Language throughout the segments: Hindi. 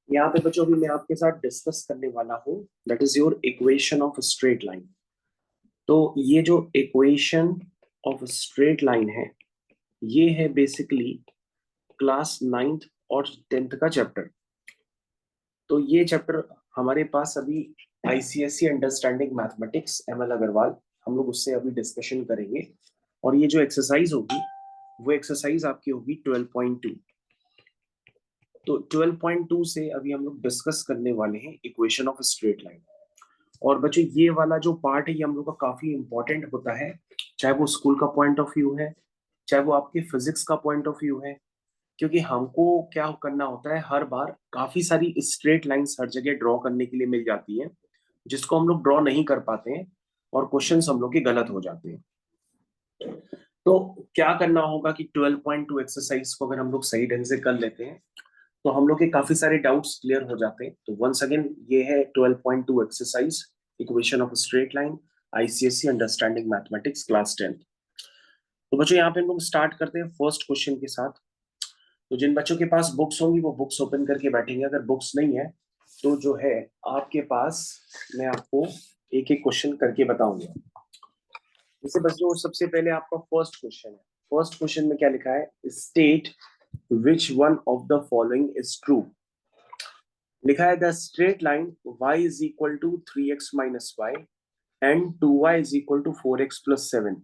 यहाँ पे बच्चों अभी मैं आपके साथ डिस्कस करने वाला हूँ that is your equation of straight line. तो ये जो इक्वेशन ऑफ स्ट्रेट लाइन है ये है बेसिकली क्लास 9th और 10th का चैप्टर। तो ये चैप्टर हमारे पास अभी ICSE understanding mathematics ML Agarwal हम लोग उससे अभी डिस्कशन करेंगे। और ये जो एक्सरसाइज होगी वो एक्सरसाइज आपकी होगी 12.2। तो 12.2 से अभी हम लोग डिस्कस करने वाले हैं इक्वेशन ऑफ स्ट्रेट लाइन। और बच्चों ये वाला जो पार्ट है ये हम लोग का काफी इंपॉर्टेंट होता है, चाहे वो स्कूल का पॉइंट ऑफ व्यू है, चाहे वो आपके फिजिक्स का पॉइंट ऑफ व्यू है। क्योंकि हमको क्या करना होता है, हर बार काफी सारी स्ट्रेट लाइंस हर जगह ड्रॉ करने के लिए मिल जाती है जिसको हम लोग ड्रॉ नहीं कर पाते हैं और क्वेश्चंस हम लोग के गलत हो जाते हैं। तो क्या करना होगा कि 12.2 एक्सरसाइज को अगर हम लोग सही ढंग से कर लेते हैं तो हम लोग के काफी सारे डाउट्स क्लियर हो जाते हैं। तो वंस अगेन ये है 12.2 exercise equation of straight line ICSE understanding mathematics class 10। तो बच्चों यहाँ पे हम लोग स्टार्ट करते हैं फर्स्ट क्वेश्चन के साथ। तो जिन बच्चों के पास बुक्स होंगी वो बुक्स ओपन करके बैठेंगे, अगर बुक्स नहीं है तो जो है आपके पास मैं आपको एक एक क्वेश्चन करके बताऊंगा। जैसे बच्चों सबसे पहले आपका फर्स्ट क्वेश्चन है। फर्स्ट क्वेश्चन में क्या लिखा है, state which one of the following is true. लिखा है the straight line y is equal to 3x minus Y and 2y is equal to 4x plus 7।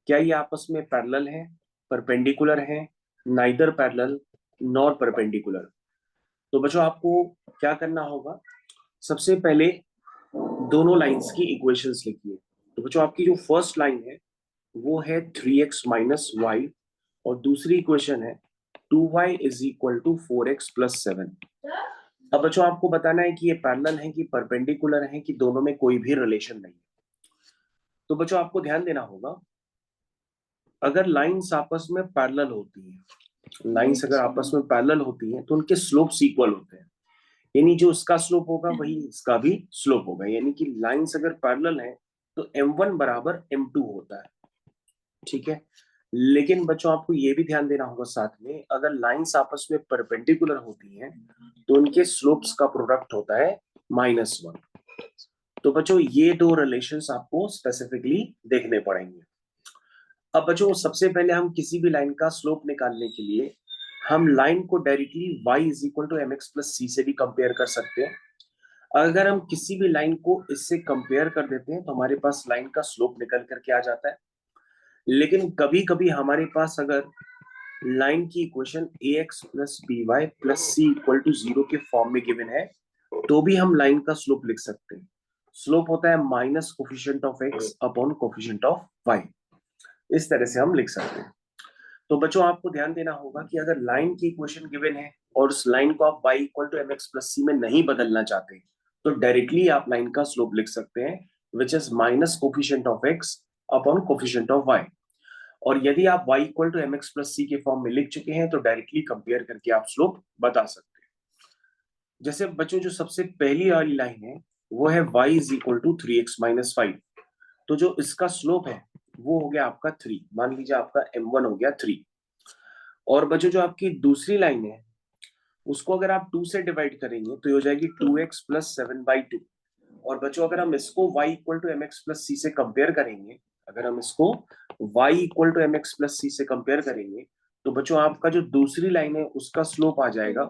क्या ये आपस में पैरेलल है, परपेंडिकुलर है, नाइदर पैरेलल नॉर परपेंडिकुलर। तो बच्चों आपको क्या करना होगा, सबसे पहले दोनों लाइंस की इक्वेशंस लिखिए। तो बच्चों आपकी जो फर्स्ट लाइन है वो है 3x माइनस वाई और दूसरी इक्वेशन है 2y is equal to 4x plus 7। अब बच्चों आपको बताना है कि ये पैरेलल है कि परपेंडिकुलर है कि दोनों में कोई भी रिलेशन नहीं है। तो बच्चों आपको ध्यान देना होगा, अगर लाइंस आपस में पैरेलल होती हैं, लाइंस अगर आपस में पैरेलल होती हैं तो उनके स्लोप्स इक्वल होते हैं। यानी जो उसका स्लोप होगा वही इसका भी स्लोप होगा। यानी कि लाइंस अगर पैरेलल हैं तो m1 बराबर m2 होता है, ठीक है। लेकिन बच्चों आपको ये भी ध्यान देना होगा साथ में, अगर लाइंस आपस में परपेंडिकुलर होती हैं तो उनके स्लोप्स का प्रोडक्ट होता है -1। तो बच्चों ये दो रिलेशंस आपको स्पेसिफिकली देखने पड़ेंगे। अब बच्चों सबसे पहले हम किसी भी लाइन का स्लोप निकालने के लिए हम लाइन को directly y is equal to M X plus C से भी कंपेयर कर सकते हैं। अगर हम किसी भी लाइन को इससे कंपेयर कर देते हैं तो हमारे पास लाइन का स्लोप निकल करके आ जाता है। लेकिन कभी कभी हमारे पास अगर लाइन की equation A X plus B Y plus C equal to 0 के फॉर्म में गिवन है तो भी हम लाइन का स्लोप लिख सकते हैं। स्लोप होता है minus coefficient of X upon coefficient of Y, इस तरह से हम लिख सकते हैं। तो बच्चों आपको ध्यान देना होगा कि अगर लाइन की इक्वेशन गिवन है और उस लाइन को आप y equal to M X plus C में नहीं बदलना चाहते तो डायरेक्टली आप लाइन का स्लोप लिख सकते हैं which is minus coefficient of X upon coefficient of Y. और यदि आप y equal to M X plus C के फॉर्म में लिख चुके हैं तो डायरेक्टली कंपेयर करके आप स्लोप बता सकते हैं। जैसे बच्चों जो सबसे पहली वाली लाइन है वो है y is equal to 3x minus 5। तो जो इसका स्लोप है वो हो गया आपका 3, मान लीजिए आपका m1 हो गया 3। और बच्चों जो आपकी दूसरी लाइन है उसको अगर आप 2 से डिवाइड करेंगे तो ये हो जाएगी 2x प्लस 7/2। और बच्चों अगर हम इसको y equal to M X plus C से कंपेयर करेंगे, अगर हम इसको y equal to M X plus C से कंपेयर करेंगे तो बच्चों आपका जो दूसरी लाइन है उसका स्लोप आ जाएगा,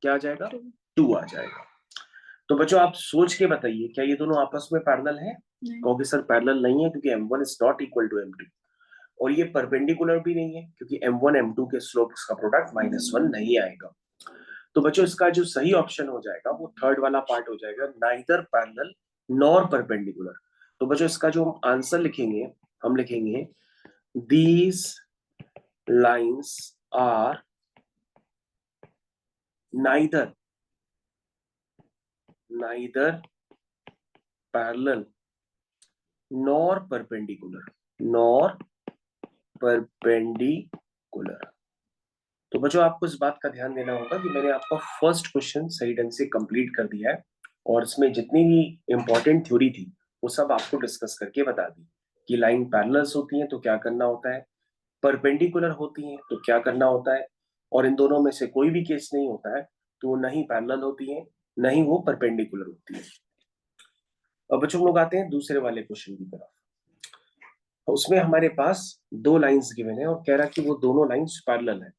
क्या आ जाएगा, 2 आ जाएगा। तो बच्चों आप सोच के बताइए क्या ये दोनों आपस में पैरेलल है। कहोगे सर पैरेलल नहीं है क्योंकि m1 is not equal to m2 और ये परपेंडिकुलर भी नहीं है क्योंकि m1 m2 के स्लोप्स का प्रोडक्ट -1 नहीं आएगा। तो बच्चों इसका जो सही ऑप्शन हो जाएगा वो थर्ड वाला पार्ट हो जाएगा, नाइदर पैरेलल नॉर परपेंडिकुलर। तो बच्चों इसका जो हम आंसर लिखेंगे हम लिखेंगे these lines are neither parallel nor perpendicular. तो बच्चों आपको इस बात का ध्यान देना होगा कि मैंने आपका फर्स्ट क्वेश्चन सही ढंग से कंप्लीट कर दिया है और इसमें जितनी भी इंपॉर्टेंट थ्योरी थी वो सब आपको डिस्कस करके बता दी कि लाइन पैरेलल्स होती हैं तो क्या करना होता है, परपेंडिकुलर होती हैं तो क्या करना होता है, और इन दोनों में से कोई भी केस नहीं होता है तो वो न ही पैरेलल होती है न ही वो परपेंडिकुलर होती है। अब बच्चों लोग आते हैं दूसरे वाले क्वेश्चन की तरफ। उसमें हमारे पास दो लाइंस गिवन है और कह रहा कि वो दोनों लाइंस पैरेलल है।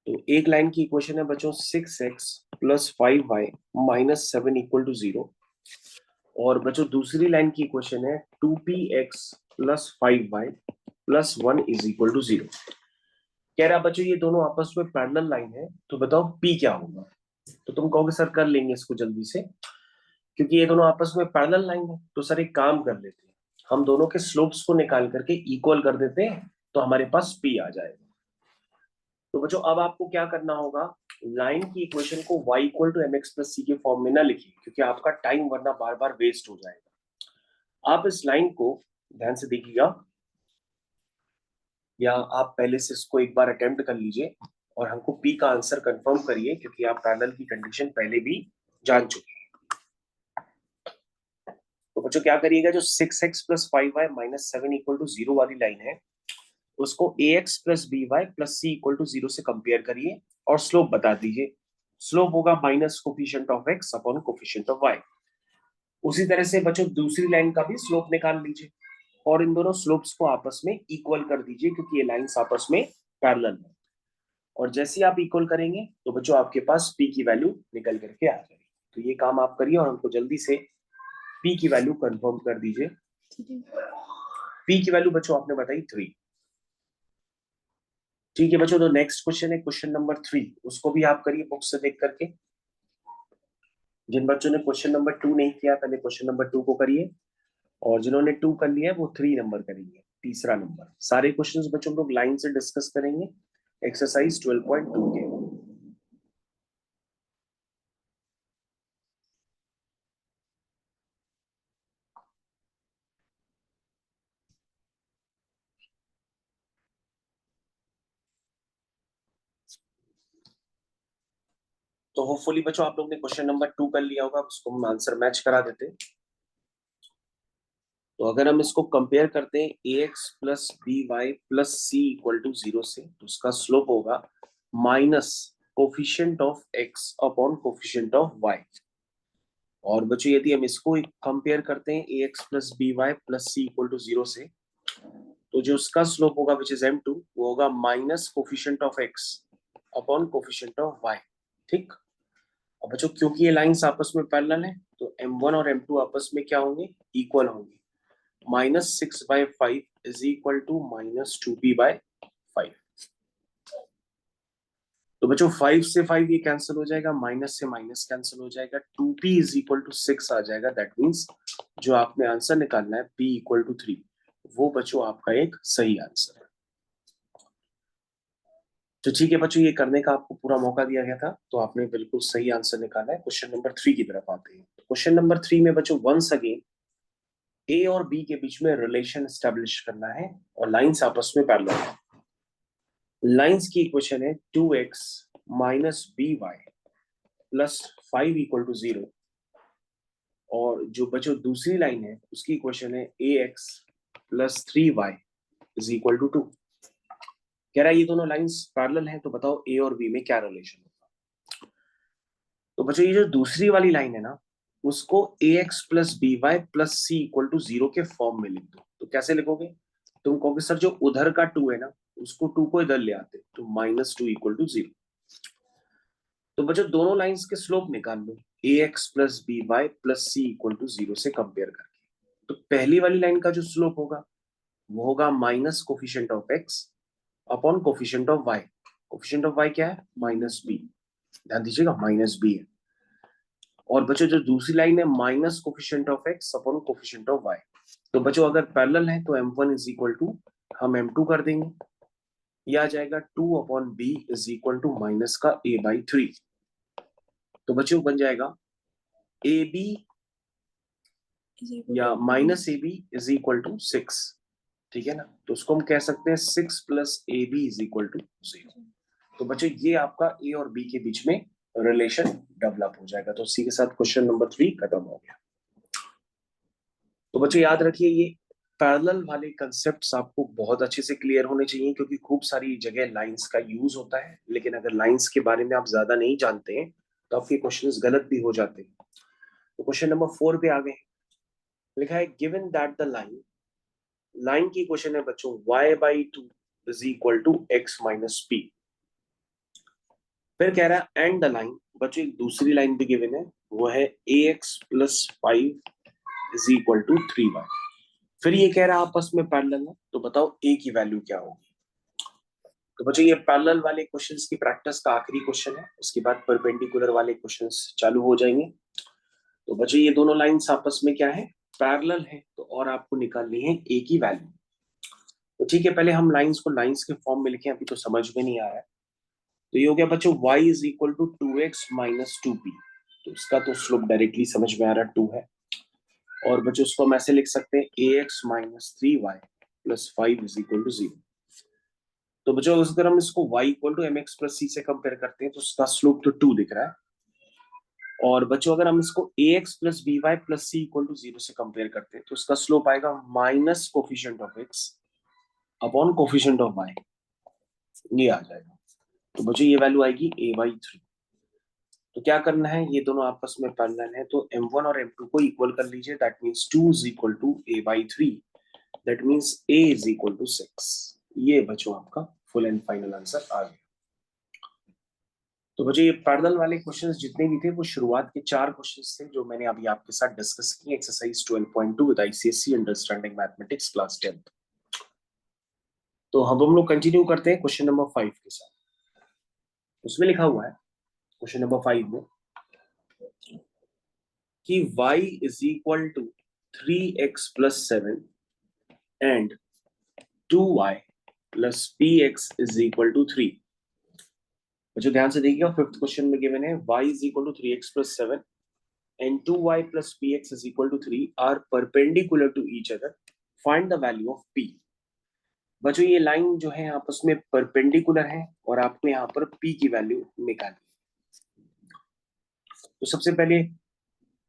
तो एक लाइन की इक्वेशन है बच्चों 6x plus 5y minus 7 equal to 0। और बच्चों दूसरी लाइन की इक्वेशन है 2px plus 5y plus 1 is equal to 0। कह रहा बच्चों ये दोनों आपस में पैरेलल लाइन है, तो बताओ p क्या होगा। तो तुम कहोगे सर कर लेंगे इसको जल्दी से, क्योंकि ये दोनों आपस में पैरेलल लाइन है। तो सर एक काम कर लेते हैं, हम दोनों के स्लोप्स को निकाल करके इक्वल कर देते हैं, तो हमारे पास p आ जाएगा। तो बच्चों अब आपको क्या करना होगा, लाइन की इक्वेशन को y equal to mx plus c के फॉर्म में ना लिखिए, क्योंकि आपका टाइम वरना बार बार वेस्ट हो जाएगा। आप इस लाइन को ध्यान से देखिएगा, या आप पहले से इसको एक बार अटेम्प्ट कर लीजिए और हमको p का आंसर कंफर्म करिए, क्योंकि आप पैरेलल की कंडीशन पहले भी जान चुके हैं। तो बच्चों क्या करिएगा, जो 6x plus 5y minus 7 equal to 0 वाली लाइन है उसको ax plus by plus c equal to 0 से कंपेयर करिए और स्लोप बता दीजिए। स्लोप होगा minus coefficient of x upon coefficient of y। उसी तरह से बच्चों दूसरी लाइन का भी स्लोप निकाल लीजिए और इन दोनों स्लोप्स को आपस में इक्वल कर दीजिए, क्योंकि ये लाइंस आपस में पैरेलल है। और जैसे ही आप इक्वल करेंगे तो बच्चों आपके पास p की वैल्यू निकल करके आ जाएगी। तो ये काम आप करिए और हमको जल्दी से p की वैल्यू कंफर्म कर दीजिए। p की वैल्यू बच्चों आपने बताई 3। ठीक है बच्चों, तो नेक्स्ट क्वेश्चन है क्वेश्चन नंबर 3, उसको भी आप करिए बुक से देख करके। जिन बच्चों ने क्वेश्चन नंबर 2 नहीं किया पहले क्वेश्चन नंबर 2 को करिए, और जिन्होंने 2 कर लिया है वो 3 नंबर करेंगे, तीसरा नंबर। सारे क्वेश्चंस बच्चों लोग लाइन से डिस्कस करेंगे एक्सरसाइज 12.2 के। तो होपफुली बच्चों आप लोग ने क्वेश्चन नंबर 2 कर लिया होगा, उसको हम आंसर मैच करा देते हैं। तो अगर हम इसको कंपेयर करते हैं ax plus B Y plus C equal to 0 से, तो उसका स्लोप होगा minus coefficient of x upon coefficient of y। और बच्चों यदि हम इसको कंपेयर करते हैं ax plus B Y plus C equal to 0 से, तो जो उसका स्लोप होगा विच इज m2 वो होगा minus coefficient of x upon coefficient of y। ठीक। और बच्चों क्योंकि ये लाइंस आपस में पैरेलल है तो m1 और m2 आपस में क्या होंगे, इक्वल होंगे। Minus 6/5 is equal to minus 2p/5। तो बच्चों 5 से 5 ये कैंसिल हो जाएगा, माइनस से माइनस कैंसिल हो जाएगा, 2p इज इक्वल टू 6 आ जाएगा। दैट मीन्स जो आपने आंसर निकालना है p इक्वल टू 3, वो बच्चों आपका एक सही आंसर है। तो ठीक है बच्चों, ये करने का आपको पूरा मौका दिया गया था, तो आपने बिल्कुल सही आंसर निकाला है। क्वेश्चन नंबर 3 की तरफ आते हैं। क्वेश्चन नंबर 3 में बच्चों वंस अगेन ए और बी के बीच में रिलेशन एस्टेब्लिश करना है और लाइंस आपस में पैरेलल है। लाइंस की इक्वेशन है 2x minus B Y plus 5 equal to 0। और जो बच्चों दूसरी लाइन है उसकी इक्वेशन है ax plus 3y is equal to 2। कह रहा है ये दोनों लाइंस पैरेलल हैं, तो बताओ ए और बी में क्या रिलेशन होगा। तो बच्चों ये जो दूसरी वाली लाइन है ना, उसको ax plus B Y plus C equal to 0 के फॉर्म में लिख दो। तो कैसे लिखोगे, तुम कहोगे सर जो उधर का 2 है ना, उसको 2 को इधर ले आते तो माइनस 2 इक्वल टू 0। तो बच्चों दोनों लाइंस के स्लोप निकाल लो, ax plus B Y plus C equal to 0 से कंपेयर करके। तो पहली वाली लाइन का जो स्लोप होगा वो होगा minus coefficient of x upon coefficient of y। Coefficient of y क्या है, माइनस b। ध्यान दीजिएगा माइनस b है। और बच्चों जो दूसरी लाइन है minus coefficient of x upon coefficient of y। तो बच्चों अगर पैरेलल है तो m1 इज इक्वल टू हम m2 कर देंगे, यह आ जाएगा 2 upon b is equal to minus का a/3। तो बच्चों बन जाएगा ए बी या minus A B is equal to 6। ठीक है ना, तो उसको हम कह सकते हैं 6 plus A B is equal to 0। तो बच्चों ये आपका ए और बी के बीच में रिलेशन डेवलप हो जाएगा। तो इसी के साथ क्वेश्चन नंबर 3 खत्म हो गया। तो बच्चों याद रखिए ये पैरेलल वाले कंसेप्ट्स आपको बहुत अच्छे से क्लियर होने चाहिए, क्योंकि खूब सारी जगह लाइंस का यूज होता है, लेकिन अगर लाइंस के बारे में आप ज्यादा नहीं जानते हैं तो आपके क्वेश्चंस गलत भी हो जाते हैं। तो क्वेश्चन नंबर 4 पे आ गए। लिखा है given that the line, line की क्वेश्चन है बच्चों, y/2 is equal to x minus P. फिर कह रहा है एंड द लाइन, बच्चों एक दूसरी लाइन भी गिवन है, वो है ax plus 5 is equal to 3y। फिर ये कह रहा है आपस में पैरेलल है, तो बताओ a की वैल्यू क्या होगी। तो बच्चों ये पैरेलल वाले क्वेश्चंस की प्रैक्टिस का आखिरी क्वेश्चन है, उसके बाद परपेंडिकुलर वाले क्वेश्चंस चालू हो जाएंगे। तो बच्चों ये दोनों लाइंस आपस में क्या है, पैरेलल है, तो और आपको निकालनी है a की वैल्यू। तो ठीक है, पहले हम लाइंस को लाइंस के फॉर्म में लिखें, अभी तो समझ में नहीं आ रहा है। तो ये हो गया बच्चों y is equal to 2x minus 2p। तो इसका तो स्लोप डायरेक्टली समझ में आ रहा है 2 है। और बच्चों उसको हम ऐसे लिख सकते हैं ax minus 3y plus 5 is equal to 0। तो बच्चों अगर हम इसको y equal to mx plus c से कंपेयर करते हैं तो उसका स्लोप तो 2 दिख रहा है। और बच्चों अगर हम इसको ax plus by plus c equal to 0 से कंपेयर करते हैं तो उसका स्लोप आएगा minus coefficient of x upon coefficient of y, ये आ जाएगा। तो बच्चों ये वैल्यू आएगी a/3। तो क्या करना है, ये दोनों आपस में पैरेलल है, तो m1 और m2 को इक्वल कर लीजिए। That means 2 is equal to a/3, that means a is equal to 6। ये बच्चों आपका फुल एंड फाइनल आंसर आ गया। तो बच्चों ये पैरेलल वाले क्वेश्चंस जितने भी थे वो शुरुआत के 4 क्वेश्चंस थे जो मैंने अभी आपके साथ डिस्कस किए, exercise 12.2 with ICSC understanding mathematics class 10th। तो अब हम लोग कंटिन्यू करते हैं क्वेश्चन नंबर 5 के साथ। उसमें लिखा हुआ है क्वेश्चन नंबर 5 में कि y is equal to 3x plus 7 and 2y plus px is equal to 3। बच्चों ध्यान से देखिएगा, फिफ्थ क्वेश्चन में गिवन है y is equal to 3x plus 7 and 2y plus px is equal to 3 are perpendicular to each other. Find the value of p. बच्चों ये लाइन जो है आपस में परपेंडिकुलर है और आपको यहाँ पर p की वैल्यू निकालनी। तो सबसे पहले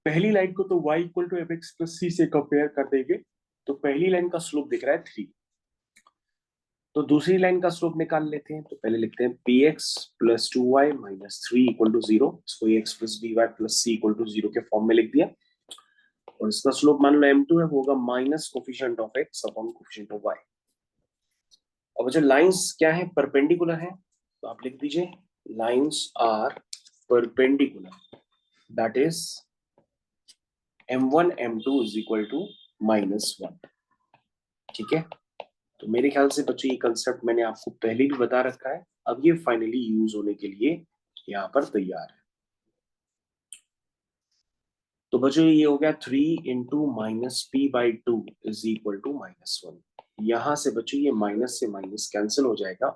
पहली लाइन को तो y equal to F X plus C से कंपेयर कर देंगे। तो पहली लाइन का स्लोप दिख रहा है 3। तो दूसरी लाइन का स्लोप निकाल लेते हैं। तो पहले लिखते हैं P X plus 2y minus 3 equal to 0। इसको X plus B Y plus C equal to 0 के फॉर्म में लिख दिया। और इसका स्लोप मान लो m2 है, वो होगा minus coefficient of x upon coefficient of y। अब जो लाइंस क्या है, परपेंडिकुलर है, तो आप लिख दीजिए lines are perpendicular, that is m1 m2 is equal to -1। ठीक है, तो मेरे ख्याल से बच्चों ये कंसेप्ट मैंने आपको पहले भी बता रखा है, अब ये फाइनली यूज होने के लिए यहाँ पर तैयार है। तो बच्चों ये हो गया 3 into minus P by 2 is equal to -1। यहां से बच्चों ये माइनस से माइनस कैंसिल हो जाएगा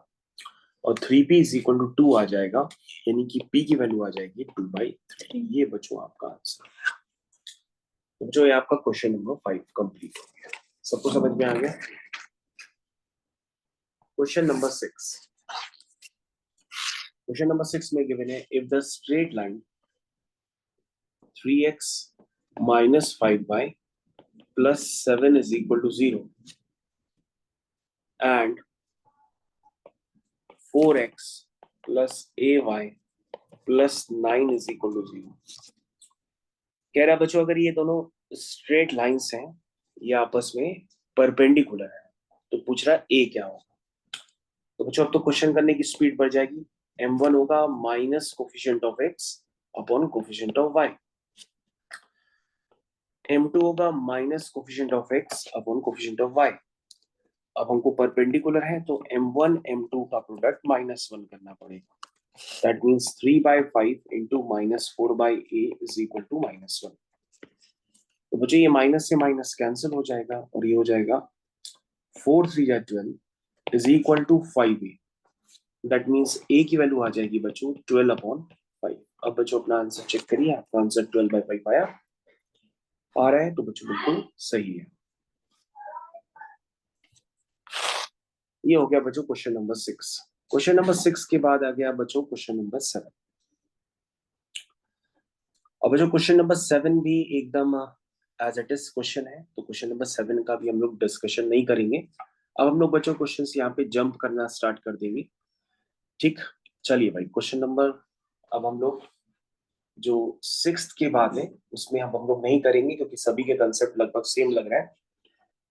और 3p इज इक्वल टू 2 आ जाएगा, यानी कि p की वैल्यू आ जाएगी 2/3। ये बच्चों आपका आंसर। तो बच्चों ये आपका क्वेश्चन नंबर 5 कंप्लीट हो गया। सबको समझ में आ गया। Question number 6। क्वेश्चन नंबर 6 में गिवन है if the straight line 3x minus 5y plus 7 is equal to 0 and 4x plus ay plus 9 is equal to 0। कह रहा बच्चों अगर ये दोनों स्ट्रेट लाइंस हैं, ये आपस में परपेंडिकुलर है, तो पूछ रहा है a क्या होगा। तो बच्चों अब तो क्वेश्चन करने की स्पीड बढ़ जाएगी। m1 होगा minus coefficient of x upon coefficient of y। m2 होगा minus coefficient of x upon coefficient of y। अब हमको परपेंडिकुलर है तो m1 m2 का प्रोडक्ट -1 करना पड़ेगा। That means 3/5 into -4/a is equal to -1। तो बच्चों ये माइनस से माइनस कैंसिल हो जाएगा और ये हो जाएगा 4 3 जा 12 is equal to 5a। That means a की वैल्यू आ जाएगी बच्चों 12/5। अब बच्चों अपना आंसर चेक करिए, आपका आंसर 12/5 आया, आ रहा है, तो बच्चों बिल्कुल सही है। ये हो गया बच्चों क्वेश्चन नंबर 6। क्वेश्चन नंबर 6 के बाद आ गया बच्चों क्वेश्चन नंबर 7। अब बच्चों क्वेश्चन नंबर 7 भी एकदम एज इट इज क्वेश्चन है, तो क्वेश्चन नंबर 7 का भी हम लोग डिस्कशन नहीं करेंगे। अब हम लोग बच्चों क्वेश्चन यहाँ पे जंप करना स्टार्ट कर देंगे। ठीक, चलिए भाई क्वेश्चन नंबर, अब हम लोग जो 6th के बाद है उसमें अब हम लोग नहीं करेंगे क्योंकि सभी के कंसेप्ट लगभग सेम लग रहा है,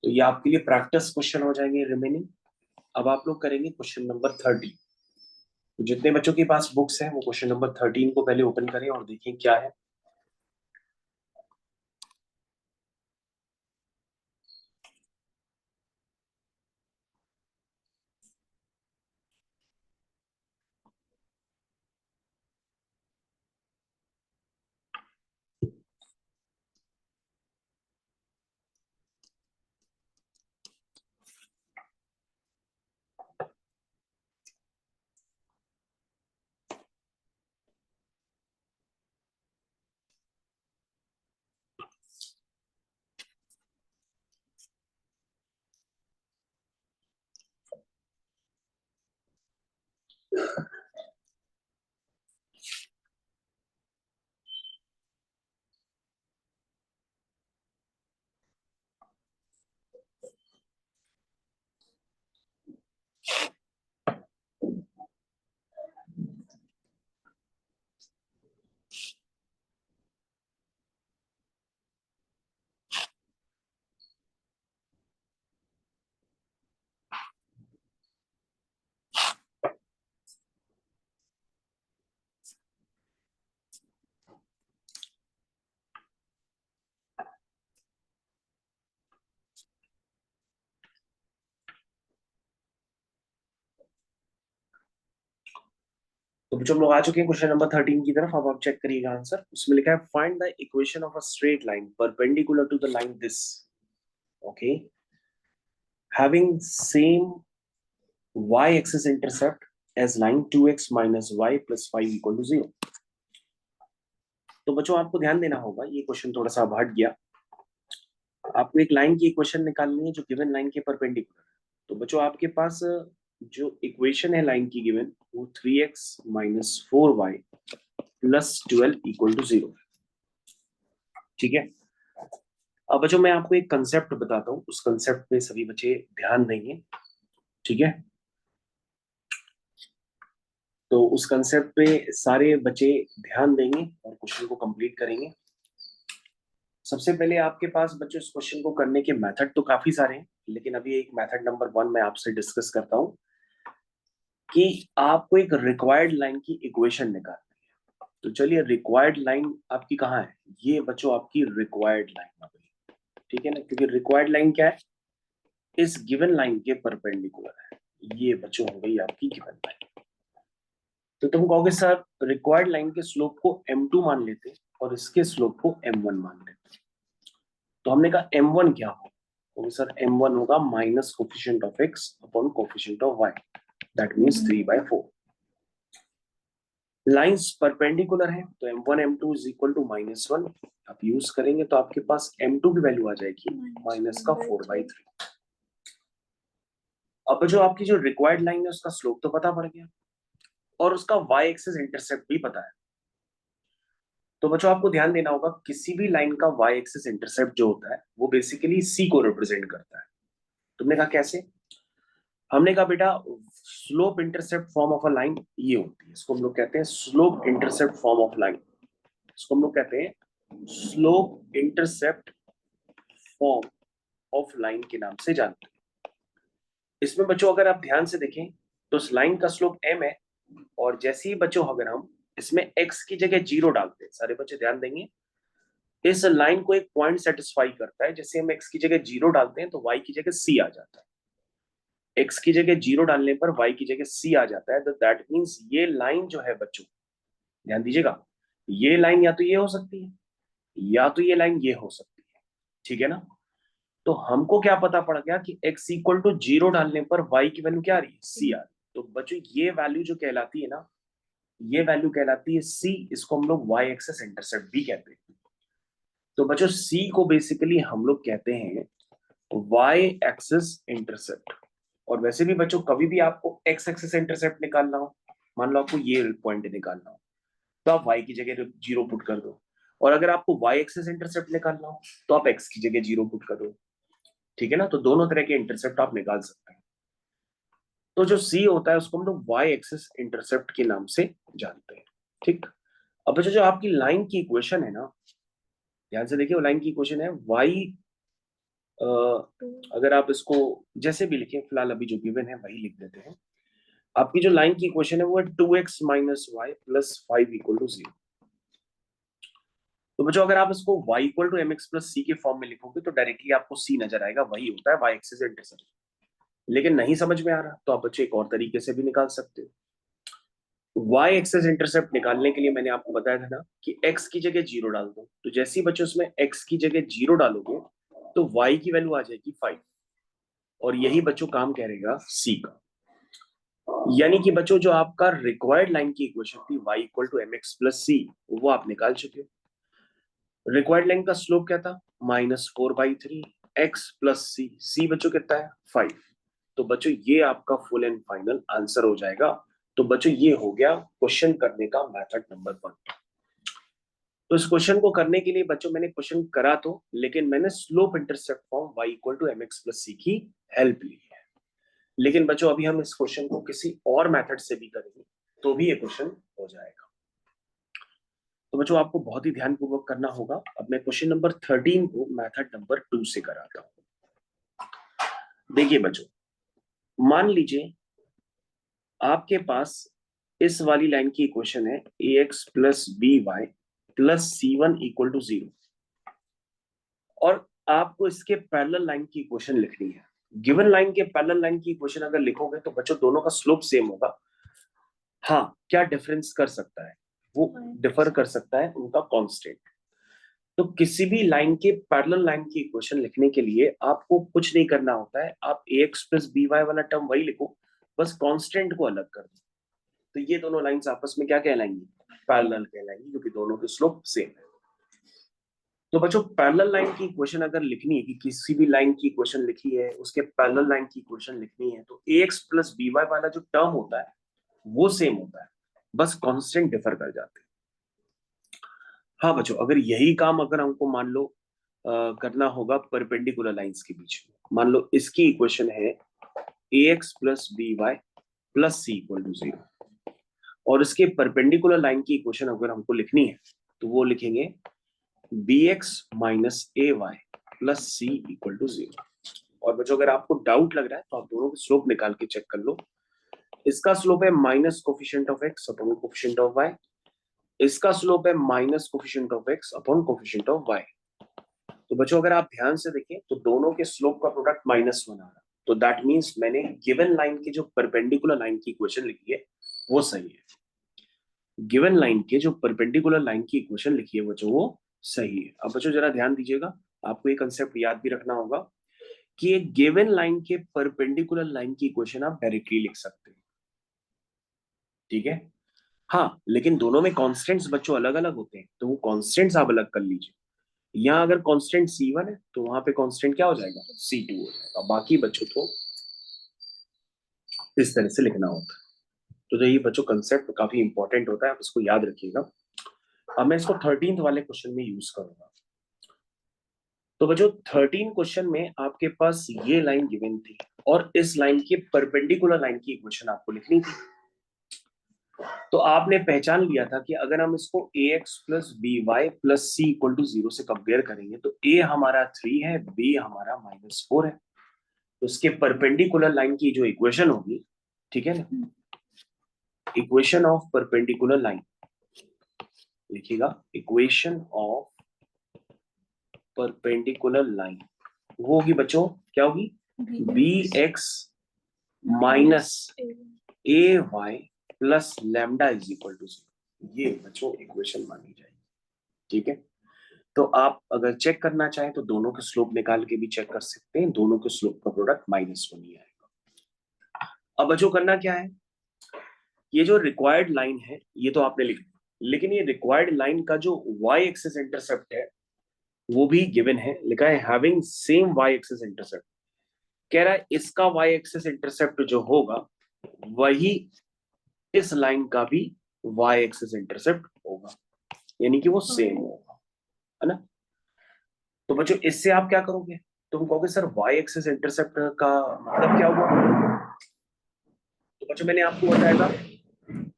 तो ये आपके लिए प्रैक्टिस क्वेश्चन हो जाएंगे रिमेनिंग। अब आप लोग करेंगे क्वेश्चन नंबर 13। तो जितने बच्चों के पास बुक्स हैं वो क्वेश्चन नंबर 13 को पहले ओपन करें और देखें क्या है। तो बच्चों हम लोग आ चुके हैं क्वेश्चन नंबर 13 की तरफ। अब आप चेक करिएगा आंसर, उसमें लिखा है find the equation of a straight line perpendicular to the line this, okay, having same y axis intercept as line 2x minus y plus 5 equal to 0। तो बच्चों आपको ध्यान देना होगा, ये क्वेश्चन थोड़ा सा अब हट गया। आपको एक लाइन की इक्वेशन निकालनी है जो गिवन लाइन के परपेंडिकुलर है। तो बच्चों आपके पास जो इक्वेशन है लाइन की गिवन, वो 3x minus 4y plus 12 equal to 0। ठीक है, अब बच्चों मैं आपको एक कंसेप्ट बताता हूँ, उस कंसेप्ट पे सभी बच्चे ध्यान देंगे। ठीक है, तो उस कंसेप्ट पे सारे बच्चे ध्यान देंगे और क्वेश्चन को कंप्लीट करेंगे। सबसे पहले आपके पास बच्चों इस क्वेश्चन को करने के मेथड तो काफी सारे हैं, लेकिन अभी एक मेथड नंबर 1 मैं आपसे डिस्कस करता हूं कि आपको एक रिक्वायर्ड लाइन की इक्वेशन निकालनी है। तो चलिए, रिक्वायर्ड लाइन आपकी कहाँ है? ये बच्चों आपकी रिक्वायर्ड लाइन, ठीक है ना, क्योंकि रिक्वायर्ड लाइन क्या है? इस गिवन लाइन के परपेंडिकुलर है। ये बच्चों हो गई आपकी गिवन लाइन। तो तुम कहोगे सर रिक्वायर्ड लाइन के स्लोप को m2 मान लेते और इसके स्लोप को m1 मान लेते। तो हमने कहा m1 क्या हो, तो सर m1 होगा minus coefficient of x upon coefficient of y, that means 3/4। Lines perpendicular है तो m1 m2 is equal to -1। आप यूज करेंगे तो आपके पास m2 की वैल्यू आ जाएगी माइनस का 4/3। अब जो आपकी जो रिक्वायर्ड लाइन है उसका स्लोप तो पता पड़ गया और उसका y एक्सिस इंटरसेप्ट भी पता है। तो बच्चों आपको ध्यान देना होगा, किसी भी लाइन का y एक्सिस इंटरसेप्ट जो होता है वो बेसिकली c को रिप्रेजेंट करता है। तुमने कहा कैसे? हमने कहा बेटा slope intercept form of a line ये होती है, इसको हम लोग कहते हैं slope intercept form of line. इसको हम लोग कहते हैं slope intercept form of line के नाम से जानते हैं। इसमें बच्चों अगर आप ध्यान से देखें तो इस लाइन का स्लोप m है, और जैसे ही बच्चों अगर हम इसमें x की जगह 0 डालते हैं, सारे बच्चे ध्यान देंगे, इस लाइन को एक पॉइंट सेटिस्फाई करता है। जैसे हम x की जगह 0 डालते हैं तो y की जगह c आ जाता है। x की जगह 0 डालने पर y की जगह c आ जाता है, तो दैट मींस ये लाइन जो है बच्चों, ध्यान दीजिएगा, ये लाइन या तो ये हो सकती है या तो ये लाइन ये हो सकती है। ठीक है ना? तो हमको क्या पता पड़ गया कि x इक्वल टू 0 डालने पर y की वैल्यू क्या आ रही है? c आ रही है। तो बच्चों ये वैल्यू जो कहलाती है ना, ये वैल्यू कहलाती है c। इसको हम लोग y एक्सिस इंटरसेप्ट भी कहते हैं। तो बच्चों c को बेसिकली हम लोग कहते हैं y एक्सिस इंटरसेप्ट। और वैसे भी बच्चों कभी भी आपको x एक्सिस इंटरसेप्ट निकालना हो, मान लो आपको ये पॉइंट निकालना हो, तो आप y की जगह 0 पुट कर दो, और अगर आपको y एक्सिस इंटरसेप्ट निकालना हो तो आप x की जगह 0 पुट कर दो, ठीक है ना। तो दोनों तरह के इंटरसेप्ट आप निकाल सकते हैं। तो जो c होता है उसको हम लोग y एक्सिस इंटरसेप्ट के नाम से जानते हैं, ठीक। अब जो आपकी लाइन की इक्वेशन है ना, ध्यान से देखिए, वो लाइन की इक्वेशन है y, अगर आप इसको जैसे भी लिखें, फिलहाल अभी जो गिवन है वही लिख देते हैं। आपकी जो लाइन की इक्वेशन है वो है 2x minus Y plus 5 equal to 0। तो बच्चों अगर आप इसको y equal to mx plus C के फॉर्म में लिखोगे तो डायरेक्टली आपको c नजर आएगा, वही होता है y एक्सिस इंटरसेप्ट। लेकिन नहीं समझ में आ रहा तो आप बच्चे एक और तरीके से भी निकाल सकते हो। y एक्सिस इंटरसेप्ट निकालने के लिए मैंने आपको बताया था ना कि x की जगह 0 डाल दो। तो जैसे ही बच्चों उसमें x की जगह 0 डालोगे तो y की वैल्यू आ जाएगी 5, और यही बच्चों काम करेगा c का। यानी कि बच्चों जो आपका रिक्वायर्ड लाइन की इक्वेशन थी y equal to M X plus C, वो आप निकाल चुके हो। रिक्वायर्ड लाइन का स्लोप क्या था, -4/3 x प्लस सी, सी बच्चों कितना है 5। तो बच्चों ये आपका फुल एंड फाइनल आंसर हो जाएगा। तो बच्चों ये हो गया क्वेश्चन करने का मेथड नंबर 1। तो इस क्वेश्चन को करने के लिए बच्चों मैंने क्वेश्चन करा तो, लेकिन मैंने slope intercept form y equal to M X plus C की हेल्प ली है। लेकिन बच्चों अभी हम इस क्वेश्चन को किसी और मेथड से भी करेंगे तो भी ये क्वेश्चन हो जाएगा। तो बच्चों आपको बहुत ही ध्यानपूर्वक करना होगा। अब मैं क्वेश्चन नंबर 13 को मेथड नंबर 2 से कराता हूं। देखिए बच्चों, मान लीजिए आपके पास इस वाली लाइन की इक्वेशन है ax plus B Y plus C one equal to 0, और आपको इसके पैरेलल लाइन की इक्वेशन लिखनी है। गिवन लाइन के पैरेलल लाइन की इक्वेशन अगर लिखोगे तो बच्चों दोनों का स्लोप सेम होगा। हाँ, क्या डिफरेंस कर सकता है, वो डिफर कर सकता है उनका कांस्टेंट। तो किसी भी लाइन के पैरेलल लाइन की इक्वेशन लिखने के लिए आपको कुछ नहीं करना होता है, आप ax प्लस बी वाई वाला टर्म वही लिखो, बस कांस्टेंट को अलग कर दो। तो ये दोनों लाइंस आपस में क्या कहलाएंगी, पैरेलल कहलाएंगी, क्योंकि दोनों के स्लोप सेम है। तो बच्चों पैरेलल लाइन की इक्वेशन अगर लिखनी है, कि किसी भी लाइन की इक्वेशन लिखी है उसके पैरेलल लाइन की इक्वेशन लिखनी है, तो ax प्लस बी वाई वाला जो टर्म होता है वो सेम होता है, बस कांस्टेंट डिफर कर जाते हैं। हाँ बच्चों, अगर यही काम अगर हमको मान लो करना होगा परपेंडिकुलर लाइंस के बीच में, मान लो इसकी इक्वेशन है ax plus B Y plus C equal to 0, और इसके परपेंडिकुलर लाइन की इक्वेशन अगर हमको लिखनी है तो वो लिखेंगे bx minus A Y plus C equal to 0। और बच्चों अगर आपको डाउट लग रहा है तो आप दोनों के स्लोप निकाल के चेक कर लो। इसका स्लोप है minus coefficient of x upon coefficient of y, इसका स्लोप है minus coefficient of x upon coefficient of y। तो बच्चों अगर आप ध्यान से देखें तो दोनों के स्लोप का प्रोडक्ट -1 आ रहा है, तो दैट मींस मैंने गिवन लाइन की जो परपेंडिकुलर लाइन की इक्वेशन लिखी है वो सही है। गिवन लाइन के जो परपेंडिकुलर लाइन की इक्वेशन लिखी है बच्चों वो सही है। अब बच्चों जरा ध्यान दीजिएगा, आपको एक कंसेप्ट याद भी रखना होगा कि एक गिवन लाइन के परपेंडिकुलर लाइन की इक्वेशन आप डायरेक्टली लिख सकते हैं, ठीक है। हाँ, लेकिन दोनों में कॉन्स्टेंट्स बच्चों अलग अलग होते हैं, तो वो कॉन्स्टेंट्स आप अलग कर लीजिए। यहाँ अगर कांस्टेंट C1 है तो वहां पे कांस्टेंट क्या हो जाएगा, C2 हो जाएगा। बाकी बच्चों को इस तरह से लिखना होता है। तो ये बच्चों कंसेप्ट काफी इंपॉर्टेंट होता है, आप इसको याद रखिएगा। अब मैं इसको 13th वाले क्वेश्चन में यूज करूंगा। तो बच्चों 13 क्वेश्चन में आपके पास ये लाइन गिवन थी और इस लाइन की परपेंडिकुलर लाइन की इक्वेशन आपको लिखनी थी। तो आपने पहचान लिया था कि अगर हम इसको ax plus B Y plus C equal to 0 से कंपेयर करेंगे तो a हमारा 3 है, b हमारा -4 है। तो इसके परपेंडिकुलर लाइन की जो इक्वेशन होगी, ठीक है ना, इक्वेशन ऑफ परपेंडिकुलर लाइन लिखिएगा, इक्वेशन ऑफ परपेंडिकुलर लाइन वो होगी बच्चों, क्या होगी, B X minus A Y plus lambda is equal to 0। ये बच्चों इक्वेशन मानी जाएगी, ठीक है। तो आप अगर चेक करना चाहें तो दोनों के स्लोप निकाल के भी चेक कर सकते हैं, दोनों के स्लोप का प्रोडक्ट -1 ही आएगा। अब बच्चों करना क्या है, ये जो रिक्वायर्ड लाइन है ये तो आपने लिख दी, लेकिन ये रिक्वायर्ड लाइन का जो y एक्सिस इंटरसेप्ट है वो भी गिवन है, लिखा है having same y axis intercept. कह रहा है इसका y एक्सिस इंटरसेप्ट जो होगा वही इस लाइन का भी y एक्सिस इंटरसेप्ट होगा, यानी कि वो सेम होगा। है ना। तो बच्चों इससे आप क्या करोगे, तुम कहोगे सर वाई एक्सिस इंटरसेप्ट का मतलब क्या हुआ। तो बच्चों मैंने आपको बताया था कि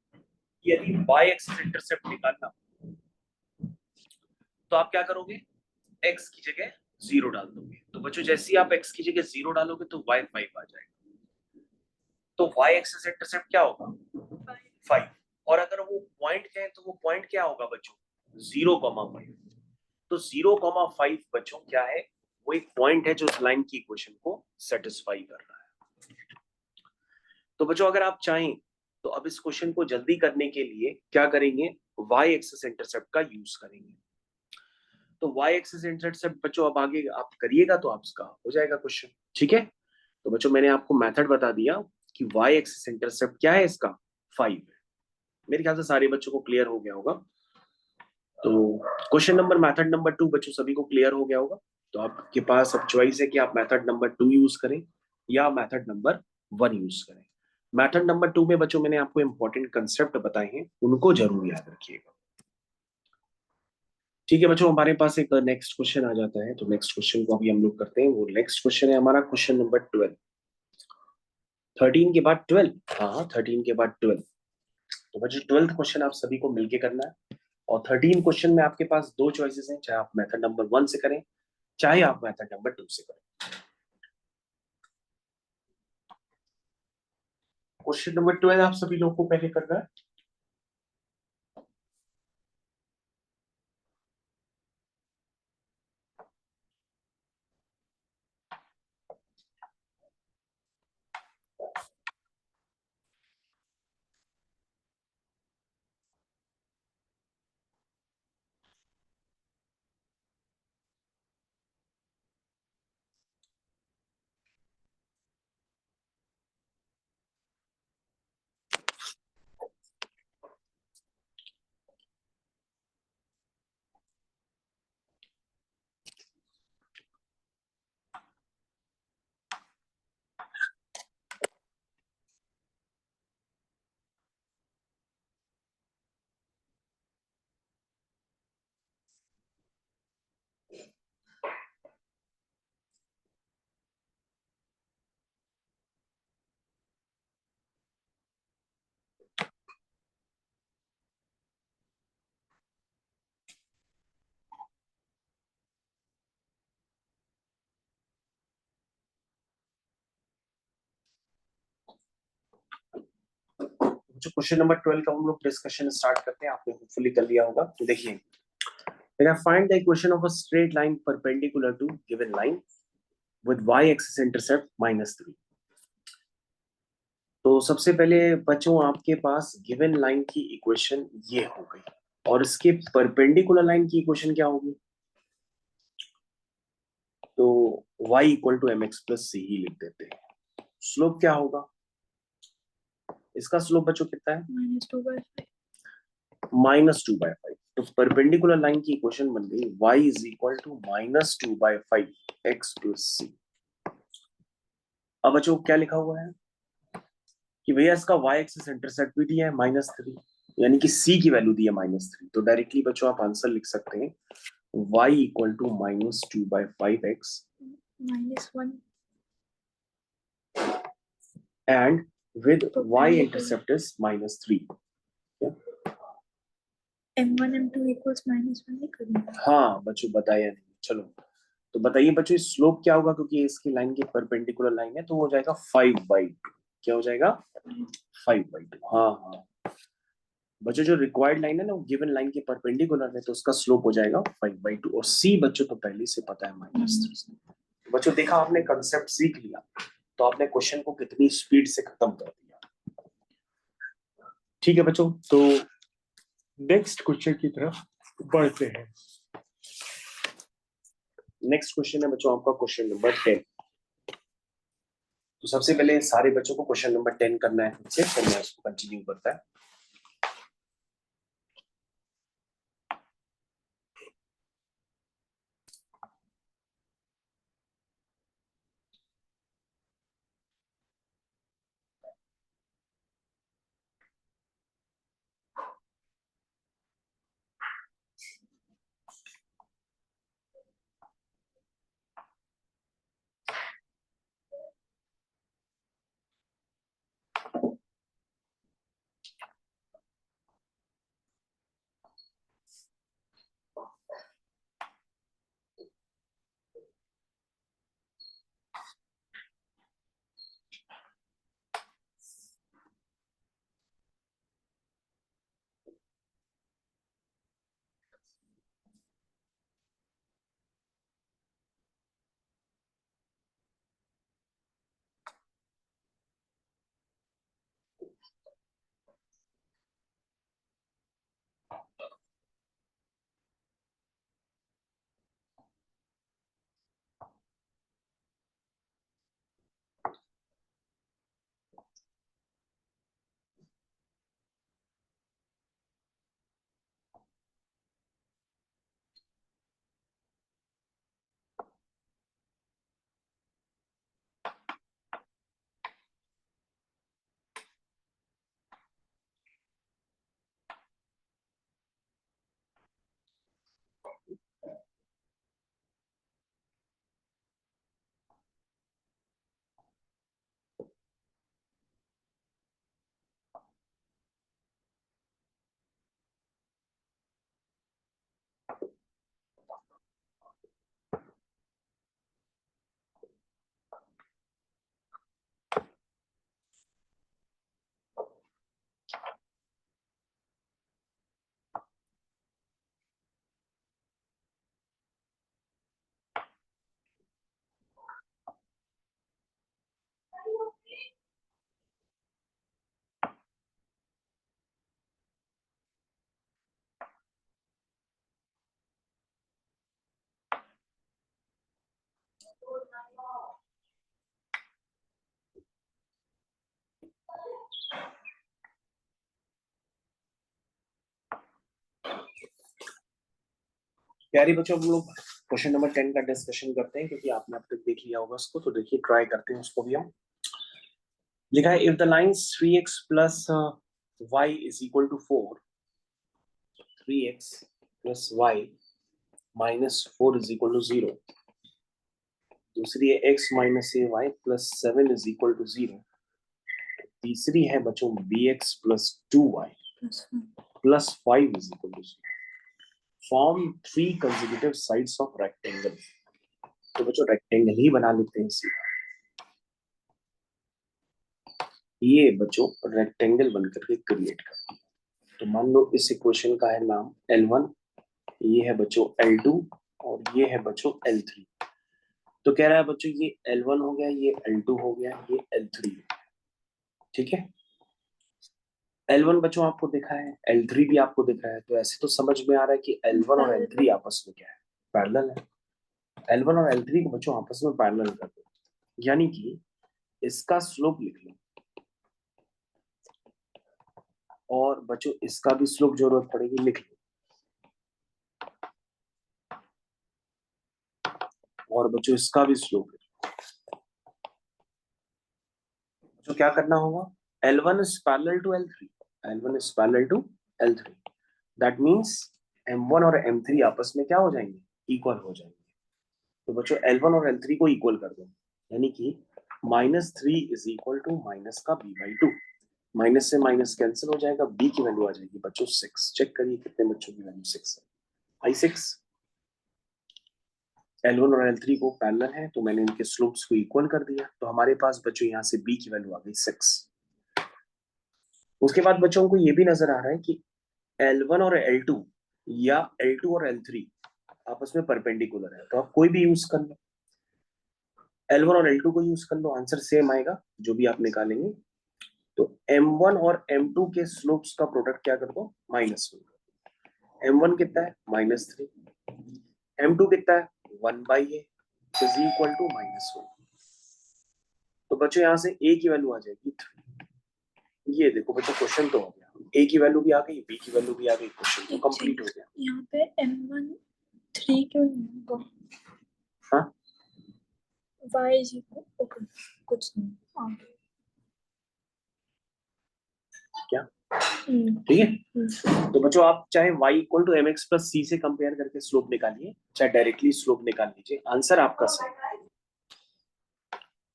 यदि वाई एक्सिस इंटरसेप्ट निकालना तो आप क्या करोगे, एक्स की जगह जीरो डाल दोगे। तो बच्चों जैसे ही आप एक्स की जगह जीरो डालोगे तो वाई फाइव आ जाएगा। तो वाई एक्सिस इंटरसेप्ट क्या होगा, फाइव। और अगर वो पॉइंट कहें तो वो पॉइंट क्या होगा बच्चों, 0,5। तो 0,5 बच्चों क्या है, वो एक पॉइंट है जो उस लाइन की इक्वेशन को सेटिस्फाई कर रहा है। तो बच्चों अगर आप चाहें तो अब इस क्वेश्चन को जल्दी करने के लिए क्या करेंगे, वाई एक्सिस इंटरसेप्ट का यूज करेंगे। तो वाई एक्सिस इंटरसेप्ट बच्चों अब आगे आप करिएगा तो आपका हो जाएगा क्वेश्चन, ठीक है। तो बच्चों मैंने आपको मेथड बता दिया कि वाई एक्सिस इंटरसेप्ट क्या है, इसका 5 है। मेरे ख्याल से सारे बच्चों को क्लियर हो गया होगा। तो क्वेश्चन नंबर मेथड नंबर 2 बच्चों सभी को क्लियर हो गया होगा। तो आपके पास अब चॉइस है कि आप मेथड नंबर 2 यूज करें या मेथड नंबर 1 यूज करें। मेथड नंबर 2 में बच्चों मैंने आपको इंपॉर्टेंट कंसेप्ट बताए हैं, उनको जरूर याद रखिएगा। ठीक है बच्चों, हमारे पास एक नेक्स्ट क्वेश्चन आ जाता है। तो नेक्स्ट क्वेश्चन को अभी हम लोग करते हैं। वो नेक्स्ट क्वेश्चन है हमारा क्वेश्चन नंबर 12। 13 के बाद 12, हाँ 13 के बाद 12। तो बच्चों 12th क्वेश्चन आप सभी को मिलके करना है। और 13 क्वेश्चन में आपके पास दो चॉइसेस हैं, चाहे आप मेथड नंबर 1 से करें चाहे आप मेथड नंबर 2 से करें। क्वेश्चन नंबर 12 आप सभी लोगों को पहले करना है। जो क्वेश्चन नंबर 12 का हम लोग डिस्कशन स्टार्ट करते हैं, आपने होपफुली कर लिया होगा। तो देखिए, find the equation of a straight line perpendicular to given line with y-axis intercept -3। तो सबसे पहले बच्चों आपके पास गिवन लाइन की इक्वेशन ये हो गई, और इसके परपेंडिकुलर लाइन की इक्वेशन क्या होगी, तो y equal to M X plus C ही लिख देते हैं। स्लोप क्या होगा, इसका स्लोप बच्चों कितना है, -2/5। तो परपेंडिकुलर लाइन की इक्वेशन बन गई y is equal to -2/5 X plus C. अब बच्चों क्या लिखा हुआ है कि भैया इसका y एक्सिस इंटरसेप्ट भी दिया है -3, यानी कि c की वैल्यू दी है -3। तो डायरेक्टली बच्चों आप आंसर लिख सकते हैं y equal to -2/5 X -1 and with y intercept is -3। m1 m2 equals -1 हाँ बच्चों बताया नहीं, चलो तो बताइए बच्चों इस स्लोप क्या होगा, क्योंकि इसकी लाइन की परपेंडिकुलर लाइन है तो हो जाएगा 5/2। क्या हो जाएगा 5/2। हाँ हाँ बच्चों जो रिक्वायर्ड लाइन है ना वो गिवन लाइन के परपेंडिकुलर है, तो उसका स्लोप हो जाएगा 5/2। और सी बच्चों तो पहले से पता है -3। बच्चों देखा आपने कंसेप्ट सीख लिया तो आपने क्वेश्चन को कितनी स्पीड से खत्म कर दिया। ठीक है बच्चों, तो नेक्स्ट क्वेश्चन की तरफ बढ़ते हैं। नेक्स्ट क्वेश्चन है बच्चों आपका क्वेश्चन नंबर 10। तो सबसे पहले सारे बच्चों को क्वेश्चन नंबर 10 करना है खुद से, फिर मैं इसको कंटिन्यू करता है। प्यारे बच्चों, हम लोग क्वेश्चन नंबर 10 का डिस्कशन करते हैं, क्योंकि आपने अब तक देख लिया होगा उसको, तो देखिए ट्राई करते हैं उसको भी हम। लिखा है, if the lines 3x plus y is equal to 4, 3x plus y minus 4 is equal to 0। दूसरी है x minus A Y plus 7 is equal to 0। तीसरी है बच्चों bx plus 2y plus 5 is equal to 0। Form 3 consecutive sides of rectangle. तो बच्चों रेक्टेंगल ही बना लेते हैं सीधा। ये बच्चों रेक्टेंगल बनकर के क्रिएट कर। तो मान लो इस इक्वेशन का है नाम L1, ये है बच्चों L2 और ये है बच्चों L3। तो कह रहा है बच्चों ये L1 हो गया, ये L2 हो गया, ये L3। ठीक है, L1 बच्चों आपको दिखा है, L3 भी आपको दिख रहा है, तो ऐसे तो समझ में आ रहा है कि L1 और L3 आपस में क्या है, पैरेलल है। L1 और L3 को बच्चों आपस में पैरेलल कर दो, यानी कि इसका स्लोप लिख लो और बच्चों इसका भी स्लोप जरूरत पड़ेगी, लिख लो। और बच्चों इसका भी स्लोप लिख लो। तो क्या करना होगा, L1 is parallel to L3, L1 is parallel to L3, that means M1 और M3 आपस में क्या हो जाएंगे, इक्वल हो जाएंगे। तो बच्चों L1 और L3 को इक्वल कर दो, यानी कि -3 इज इक्वल टू माइनस का b/2। माइनस से माइनस कैंसिल हो जाएगा, b की वैल्यू आ जाएगी बच्चों 6। चेक करिए कितने बच्चों की वैल्यू 6 है। आई 6। L1 और L3 को पैरेलल है, तो मैंने इनके स्लोप्स को इक्वल कर दिया, तो हमारे पास बच्चों यहाँ से b की वैल्यू आ गई 6। उसके बाद बच्चों को ये भी नजर आ रहा है कि L1 और L2 या L2 और L3 आपस में परपेंडिकुलर है, तो आप कोई भी यूज कर लो, L1 और L2 को यूज कर लो, आंसर सेम आएगा जो भी आप निकालेंगे। तो M1 और M2 के स्लोप्स का प्रोडक्ट क्या कर दो, -1। M1 कितना है, -3। M2 कितना है, 1/a इज इक्वल टू -1। तो बच्चों यहाँ से a की वैल्यू आ जाएगी 3। ये देखो बच्चों क्वेश्चन तो हो गया, a की वैल्यू भी आ गई, b की वैल्यू भी आ गई, क्वेश्चन तो कंप्लीट हो गया। यहाँ पे M1 3 क्यों नहीं होगा? हाँ, y is equal, ओके कुछ नहीं। हाँ क्या ठीक है। तो बच्चों आप चाहे y equal to mx plus c से कंपेयर करके स्लोप निकालिए, चाहे डायरेक्टली स्लोप निकाल लीजिए, आंसर आपका सही।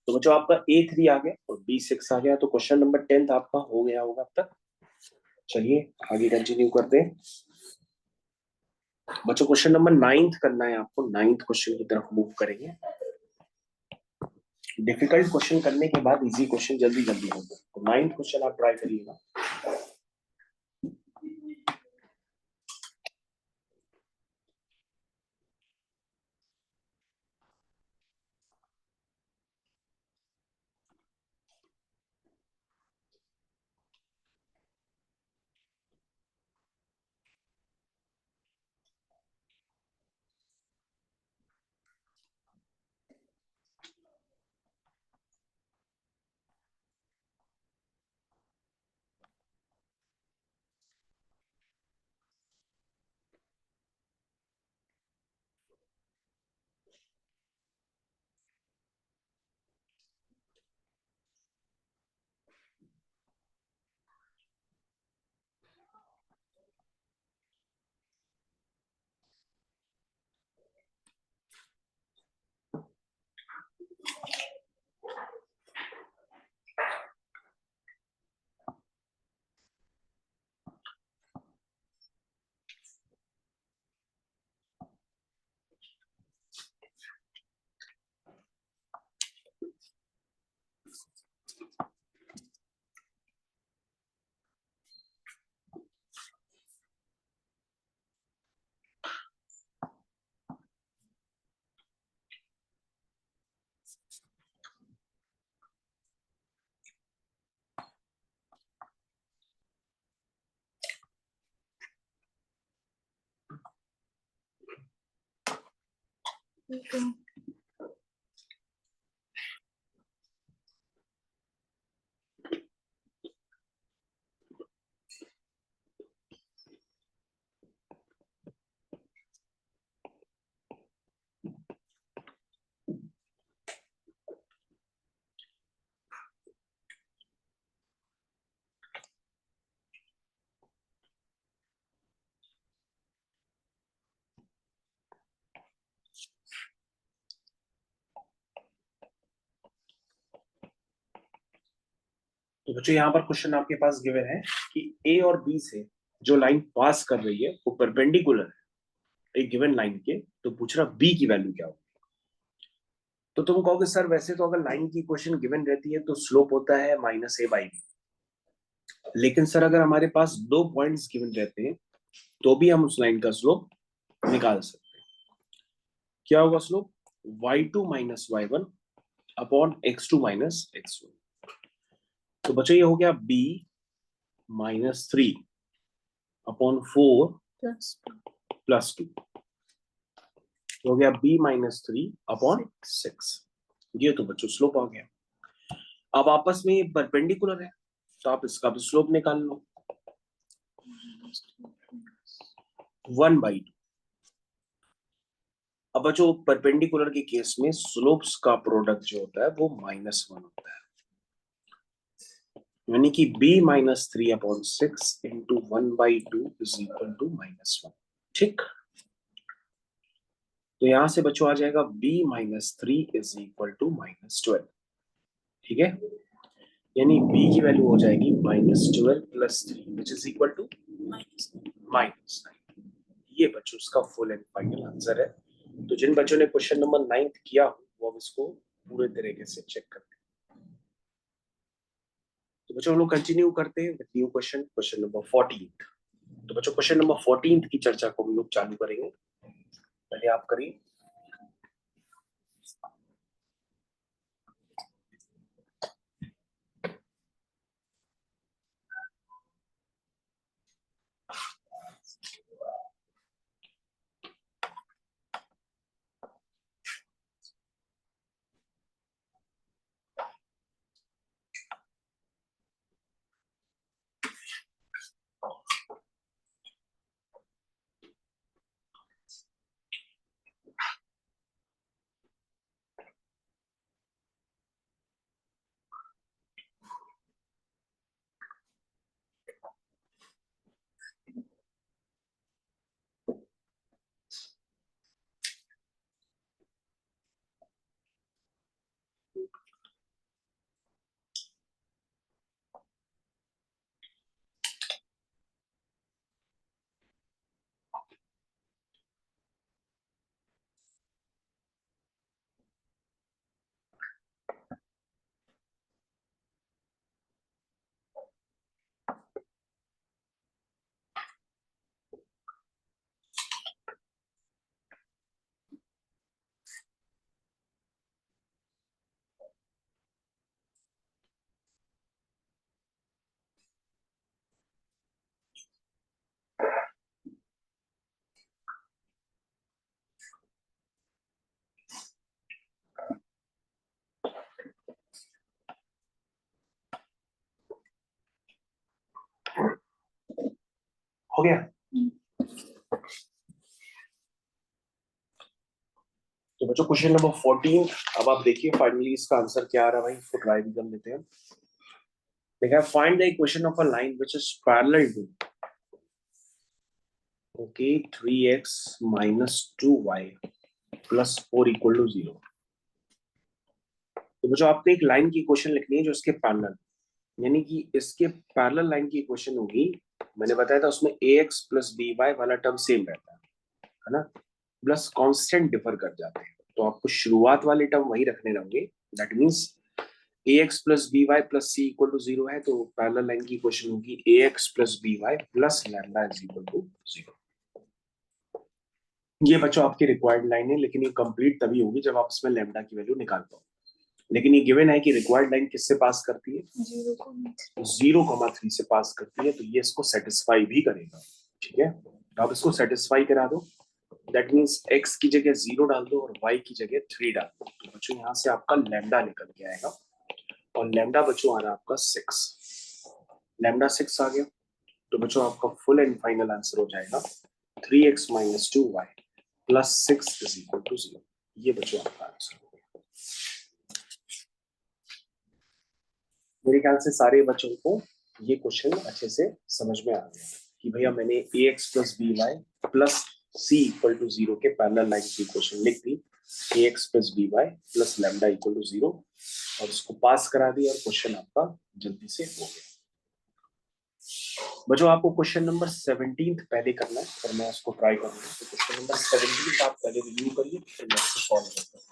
तो बच्चों आपका A3 आ गया और B6 आ गया, तो क्वेश्चन नंबर 10 आपका हो गया होगा अब तक। चलिए आगे कंटिन्यू करते हैं बच्चों। क्वेश्चन नंबर 9 करना है आपको, 9th क्वेश्चन की तरफ मूव करेंगे। डिफिकल्ट क्वेश्चन करने के बाद इजी क्वेश्चन जल्दी जल्दी होगा, तो 9th क्वेश्चन आप ट्राई करिएगा। तो बच्चों यहाँ पर क्वेश्चन आपके पास गिवन है कि ए और बी से जो लाइन पास कर रही है वो परपेंडिकुलर है एक गिवन लाइन के, तो पूछ रहा बी की वैल्यू क्या हो। तो तुम कहोगे सर वैसे तो अगर लाइन की इक्वेशन गिवन रहती है तो स्लोप होता है -a/b, लेकिन सर अगर हमारे पास दो पॉइंट्स गिवन रहते हैं तो भी हम उस लाइन का स्लोप निकाल सकते हैं। क्या होगा slope? y2 minus y1 upon x2 minus x1। तो बच्चों ये हो गया b -3 अपॉन 4 प्लस 2, हो गया b -3 अपॉन 6। ये तो बच्चों स्लोप आ गया। अब आपस में ये परपेंडिकुलर है तो आप इसका भी स्लोप निकाल लो, 1/2। अब बच्चों परपेंडिकुलर के केस में स्लोप्स का प्रोडक्ट जो होता है वो -1 होता है, यानी कि b -3 upon 6 into 1/2 is equal to -1। ठीक, तो यहां से बच्चों आ जाएगा b -3 इज इक्वल टू -12। ठीक है, यानी b की वैल्यू हो जाएगी -12 plus 3 which is equal to -9। ये बच्चों उसका फुल एंड फाइनल आंसर है। तो जिन बच्चों ने क्वेश्चन नंबर 9 किया हो वो अब इसको पूरे तरीके से चेक कर लें। तो बच्चों हम लोग कंटिन्यू करते हैं with new question, question number 14। तो बच्चों क्वेश्चन नंबर 14 की चर्चा को हम लोग चालू करेंगे। पहले आप करिए। हो गया। तो बच्चों क्वेश्चन नंबर 14, अब आप देखिए फाइनली इसका आंसर क्या आ रहा है भाई, इसको ट्राई भी कर लेते हैं। देखा, find the equation of a line which is parallel to okay 3x - 2y plus 4 equal to 0। तो बच्चों आपको एक लाइन की इक्वेशन लिखनी है जो इसके पैरेलल, यानी कि इसके पैरेलल लाइन की इक्वेशन होगी। मैंने बताया था उसमें ax प्लस by वाला टर्म सेम रहता है ना, प्लस कांस्टेंट डिफर कर जाते हैं, तो आपको शुरुआत वाले टर्म वही रखने रहेंगे। That means ax plus by plus c equal to 0 है, तो पैरेलल लाइन की इक्वेशन होगी ax plus by plus lambda is equal to 0। ये बच्चों आपकी रिक्वायर्ड लाइन है, लेकिन ये कंप्लीट तभी होगी जब आप इसमें लैम्डा की वैल्यू निकाल पाओ। लेकिन ये गिवन है कि रिक्वायर्ड लाइन किससे पास करती है? 0,3 से पास करती है, तो ये इसको सेटिस्फाई भी करेगा। ठीक है, तो आप इसको सेटिस्फाई करा दो। दैट मींस x की जगह 0 डाल दो और y की जगह 3 डाल दो, तो बच्चों यहाँ से आपका लैम्डा निकल के आएगा, और लैम्डा बच्चों आ रहा है आपका 6। लैम्डा 6 आ गया, तो बच्चों आपका फुल एंड फाइनल आंसर हो जाएगा 3x - 2y plus 6 is equal to 0। ये बच्चों आपका आंसर हो गया। मेरे ख्याल से सारे बच्चों को ये क्वेश्चन अच्छे से समझ में आ गया कि भैया मैंने ax plus by plus c equal to 0 के पैरेलल लाइन की इक्वेशन लिख दी, ax plus B Y plus lambda equal to 0 और इसको पास करा दिया और क्वेश्चन आपका जल्दी से हो गया। बच्चों आपको क्वेश्चन नंबर 17 पहले करना है और मैं उसको ट्राई करूंगा। तो क्वेश्चन नंबर 17 आप पहले रिव्यू करिए फिर मैं इसको सॉल्व करता हूँ।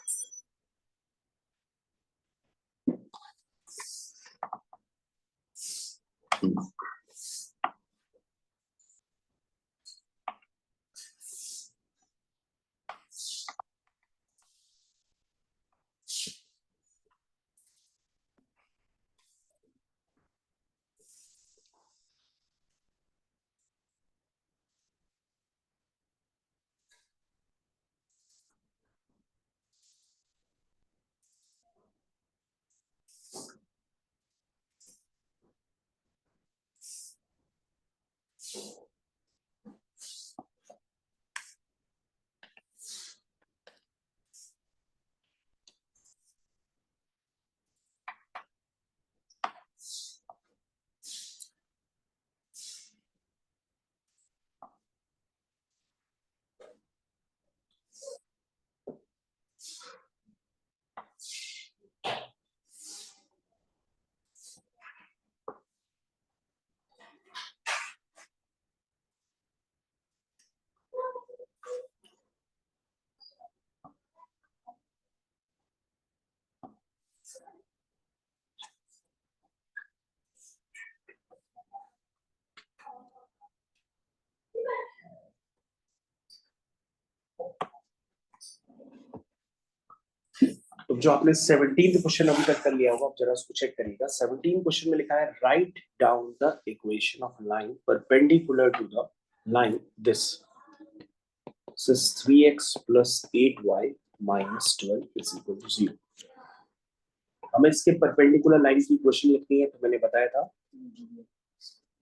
तो जो आपने 17th क्वेश्चन अभी तक कर लिया होगा, आप जरा उसको चेक करिएगा। 17 क्वेश्चन में लिखा है write down the equation of line perpendicular to the line this is 3x plus 8y minus 12 is equal to 0। हमें इसके परपेंडिकुलर लाइन की इक्वेशन लिखनी है। तो मैंने बताया था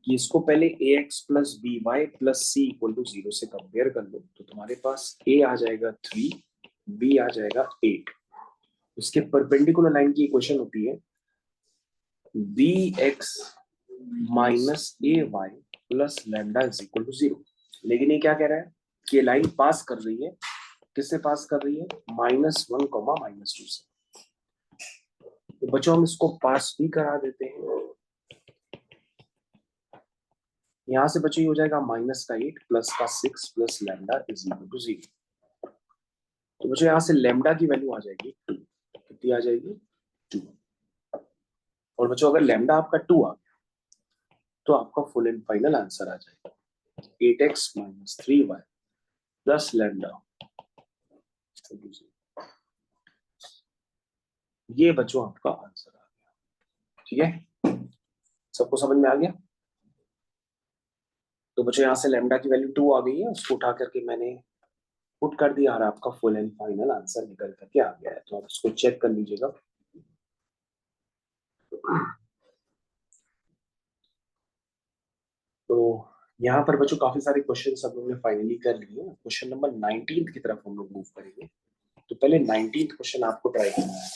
कि इसको पहले ax plus by plus c equal to 0 से कंपेयर कर लो। तो तुम्हारे पास a आ जाएगा 3, b आ जाएगा 8। उसके परपेंडिकुलर लाइन की इक्वेशन होती है bx minus A Y plus lambda is equal to 0। लेकिन ये क्या कह रहा है कि लाइन पास कर रही है, किससे पास कर रही है? -1, -2 से। तो बच्चों हम इसको पास भी करा देते हैं। यहां से बच्चों ये हो जाएगा -8 प्लस का 6 plus lambda is equal to 0। तो बच्चों यहां से लैम्डा की वैल्यू आ जाएगी 2। कितनी आ जाएगी? 2। और बच्चों अगर लैम्डा आपका 2 आ गया तो आपका फुल एंड फाइनल आंसर आ जाएगा 8x minus 3y plus lambda. ये बच्चों आपका आंसर आ गया। ठीक है, सबको समझ में आ गया? तो बच्चों यहाँ से लैम्डा की वैल्यू 2 आ गई है, उसको उठा करके मैंने पुट कर दिया और आपका फुल एंड फाइनल आंसर निकल करके आ गया है। तो आप इसको चेक कर लीजिएगा। तो यहाँ पर बच्चों काफी सारे क्वेश्चन सब लोगों ने फाइनली कर लिए। क्वेश्चन नंबर 19 की तरफ हम लोग मूव करेंगे। तो पहले 19 क्वेश्चन आपको ट्राई करना है।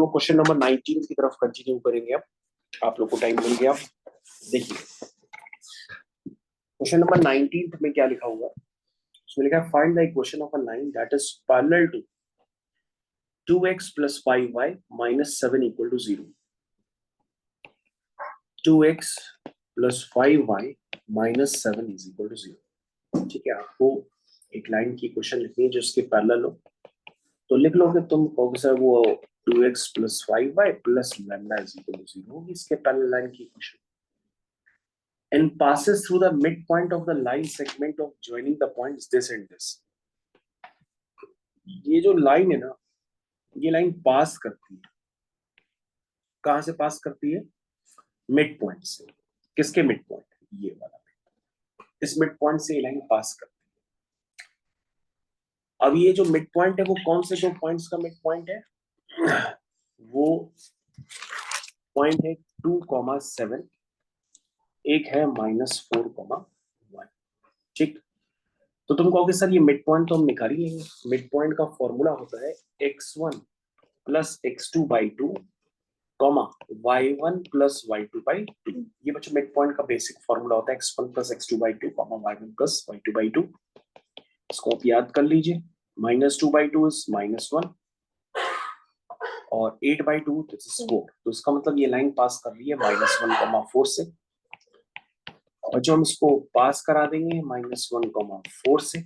लोग क्वेश्चन नंबर 19 की तरफ कंटिन्यू करेंगे। अब आप लोग को टाइम मिल गया। देखिए क्वेश्चन नंबर 19 में क्या लिखा हुआ है, उसमें लिखा है find the equation of a line that is parallel to 2x plus 5y minus 7 equal to 0. 2x plus 5y minus 7 is equal to 0. ठीक है, आपको एक लाइन की इक्वेशन लिखनी है जो इसके पैरेलल हो, तो लिख लो कि तुम कहोगे सर वो 2x plus 5y plus lambda is equal to 0 होगी इसके पैरेलल लाइन की equation, and passes through the midpoint of the line segment of joining the points this and this. ये जो लाइन है ना, ये लाइन पास करती है, कहां से पास करती है? मिड पॉइंट से। किसके मिड पॉइंट? ये वाला, इस मिड पॉइंट से ये लाइन पास करती है। अब ये जो मिड पॉइंट है वो कौन से दो पॉइंट्स का मिड पॉइंट है? वो पॉइंट है 2,7, एक है -4,1। ठीक, तो तुम कहोगे सर ये मिड पॉइंट तो हम निकाल ही लेंगे। मिड पॉइंट का फॉर्मूला होता है x1 plus x2/2 y1 plus y2/2। ये बच्चों मिड पॉइंट का बेसिक फॉर्मूला होता है, x1 plus x2/2 y1 plus y2/2। इसको आप याद कर लीजिए। -2/2 इज -1 और 8/2 दिस इज 4। तो इसका मतलब ये लाइन पास कर रही है -1,4 से, और जो हम इसको पास करा देंगे -1,4 से,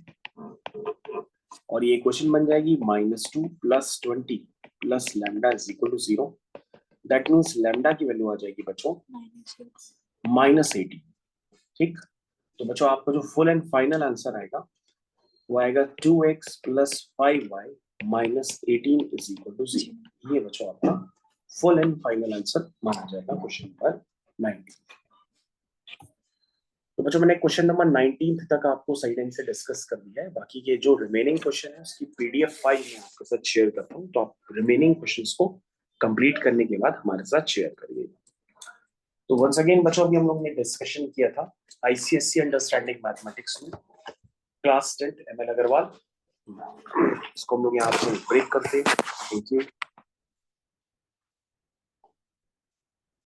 और ये इक्वेशन बन जाएगी -2 plus 20 plus lambda is equal to 0। That means lambda की वैल्यू आ जाएगी बच्चों -80। ठीक, तो बच्चों आपका जो फुल एंड फाइनल आंसर आएगा वो आएगा 2x plus 5y minus 18 is equal to 0। ये बच्चों आपका फुल एंड फाइनल आंसर माना जाएगा क्वेश्चन नंबर 19। तो बच्चों मैंने क्वेश्चन नंबर 19 तक आपको सही ढंग से डिस्कस कर दिया है। बाकी के जो रिमेनिंग क्वेश्चन है उसकी पीडीएफ फाइल मैं आपके साथ शेयर करता हूँ, तो आप रिमेनिंग क्वेश्चंस को कंप्लीट करने के बाद हमारे साथ शेयर करिए। तो वंस अगेन बच्चों अभी हम लोग ने डिस्कशन किया था आईसीएससी अंडरस्टैंडिंग मैथमेटिक्स में क्लास 10 एमएल अग्रवाल। इसको हम लोग यहाँ पे ब्रेक करते हैं। Thank you.